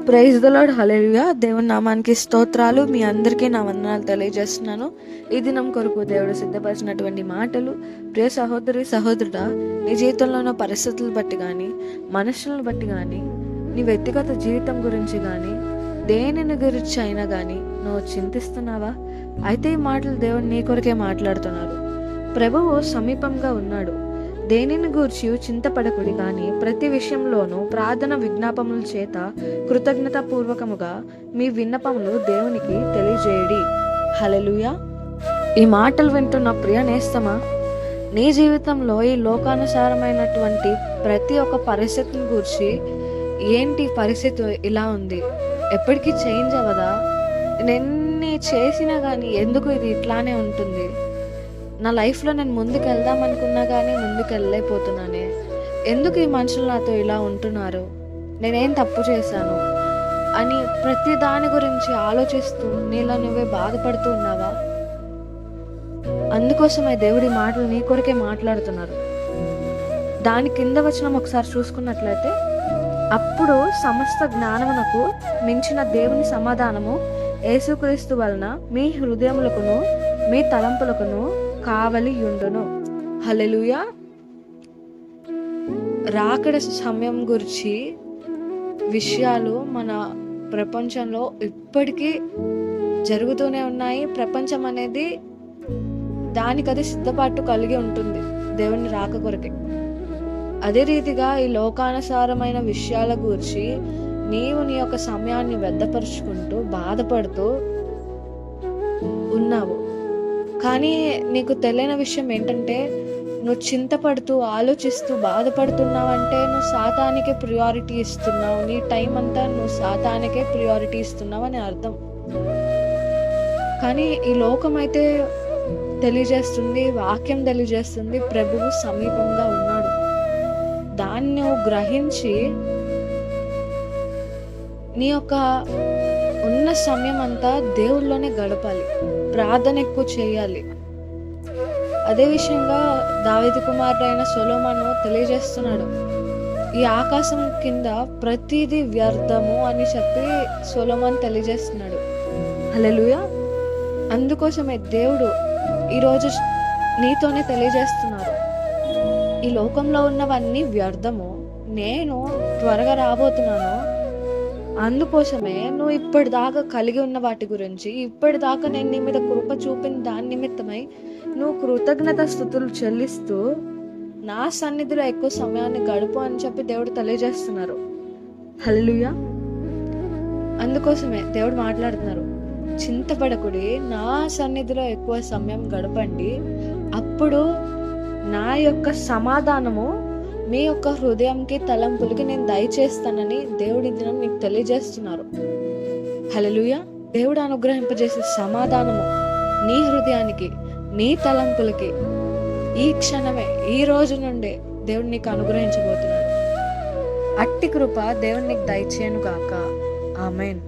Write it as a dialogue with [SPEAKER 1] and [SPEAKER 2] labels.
[SPEAKER 1] Praise the lord, హల్లెలూయా. దేవుని నామానికి స్తోత్రాలు. మీ అందరికీ నా వందనాలు తెలియజేస్తున్నాను. ఈ దినం కొరకు దేవుడు సిద్ధపరిచినటువంటి మాటలు, ప్రియ సహోదరి సహోదరుడా, నీ జీవితంలో ఉన్న పరిస్థితులు బట్టి కానీ, మనుషులను బట్టి కానీ, నీ వ్యక్తిగత జీవితం గురించి కానీ, దేనిని గురించి అయినా కానీ నువ్వు చింతిస్తున్నావా? అయితే ఈ మాటలు దేవుడు నీ కొరకే మాట్లాడుతున్నారు. ప్రభువు సమీపంగా ఉన్నాడు. దేనిని గూర్చి చింతపడకుడి, కానీ ప్రతి విషయంలోనూ ప్రార్థన విజ్ఞాపముల చేత కృతజ్ఞతాపూర్వకముగా మీ విన్నపములు దేవునికి తెలియజేయడి. హల్లెలూయా. ఈ మాటలు వింటున్న ప్రియ నేస్తమా, నీ జీవితంలో ఈ లోకానుసారమైనటువంటి ప్రతి ఒక్క పరిస్థితిని గూర్చి, ఏంటి పరిస్థితి ఇలా ఉంది, ఎప్పటికీ చేంజ్ అవ్వదా, ఎన్ని చేసినా కానీ ఎందుకు ఇది ఇట్లానే ఉంటుంది, నా లైఫ్లో నేను ముందుకు వెళ్దాం అనుకున్నా కానీ ముందుకు వెళ్ళలేకపోతున్నానే, ఎందుకు ఈ మనుషులు నాతో ఇలా ఉంటున్నారు, నేనేం తప్పు చేశాను అని ప్రతి దాని గురించి ఆలోచిస్తూ నీలో నువ్వే బాధపడుతూ ఉన్నావా? అందుకోసమే దేవుడి మాటలు నీ కొరకే మాట్లాడుతున్నారు. దాని కింద వచనం ఒకసారి చూసుకున్నట్లయితే, అప్పుడు సమస్త జ్ఞానమునకు మించిన దేవుని సమాధానము యేసుక్రీస్తు వలన మీ హృదయములకును మీ తలంపులకును కావలి యుండును. హల్లెలూయా. రాకడ సమయం గురించి విషయాలు మన ప్రపంచంలో ఇప్పటికీ జరుగుతూనే ఉన్నాయి. ప్రపంచం అనేది దానికది సిద్ధపాటు కలిగి ఉంటుంది దేవుని రాక కొరకే. అదే రీతిగా ఈ లోకానుసారమైన విషయాల గురించి నీవు నీ యొక్క సమయాన్ని వ్యర్థపరుచుకుంటూ బాధపడుతూ ఉన్నావు. కానీ నీకు తెలియని విషయం ఏంటంటే, నువ్వు చింతపడుతూ ఆలోచిస్తూ బాధపడుతున్నావంటే నువ్వు సాతానికే ప్రియారిటీ ఇస్తున్నావు. నీ టైం అంతా నువ్వు సాతానికే ప్రియారిటీ ఇస్తున్నావు అని అర్థం. కానీ ఈ లోకం అయితే తెలియజేస్తుంది, వాక్యం తెలియజేస్తుంది, ప్రభువు సమీపంగా ఉన్నాడు. దాన్ని నువ్వు గ్రహించి నీ యొక్క ఉన్న సమయం అంతా దేవుళ్ళలోనే గడపాలి, ప్రార్థన ఎక్కువ చేయాలి. అదే విషయంగా దావీదు కుమారుడైన సొలొమోను తెలియజేస్తున్నాడు, ఈ ఆకాశం కింద ప్రతిదీ వ్యర్థము అని చెప్పి సొలొమోను తెలియజేస్తున్నాడు. హల్లెలూయా. అందుకోసమే దేవుడు ఈరోజు నీతోనే తెలియజేస్తున్నారు, ఈ లోకంలో ఉన్నవన్నీ వ్యర్థము, నేను త్వరగా రాబోతున్నాను. అందుకోసమే నువ్వు ఇప్పటిదాకా కలిగి ఉన్న వాటి గురించి, ఇప్పటిదాకా నేను నీ మీద కృప చూపిన దాని నిమిత్తమై నువ్వు కృతజ్ఞత స్తుతులు చెల్లిస్తూ నా సన్నిధిలో ఎక్కువ సమయాన్ని గడుపు అని చెప్పి దేవుడు తెలియజేస్తున్నారు. హల్లెలూయా. అందుకోసమే దేవుడు మాట్లాడుతున్నారు, చింతపడకుడి, నా సన్నిధిలో ఎక్కువ సమయం గడపండి, అప్పుడు నా యొక్క సమాధానము మీ యొక్క హృదయంకి తలంపులకి నేను దయచేస్తానని దేవుడి దినం నీకు తెలియజేస్తున్నారు. హల్లెలూయా. దేవుడు అనుగ్రహింపజేసే సమాధానము నీ హృదయానికి, నీ తలంపులకి ఈ క్షణమే, ఈ రోజు నుండే దేవుడు నీకు అనుగ్రహించబోతున్నాడు. అట్టి కృప దేవుడు నీకు దయచేయను గాక. ఆమేన్.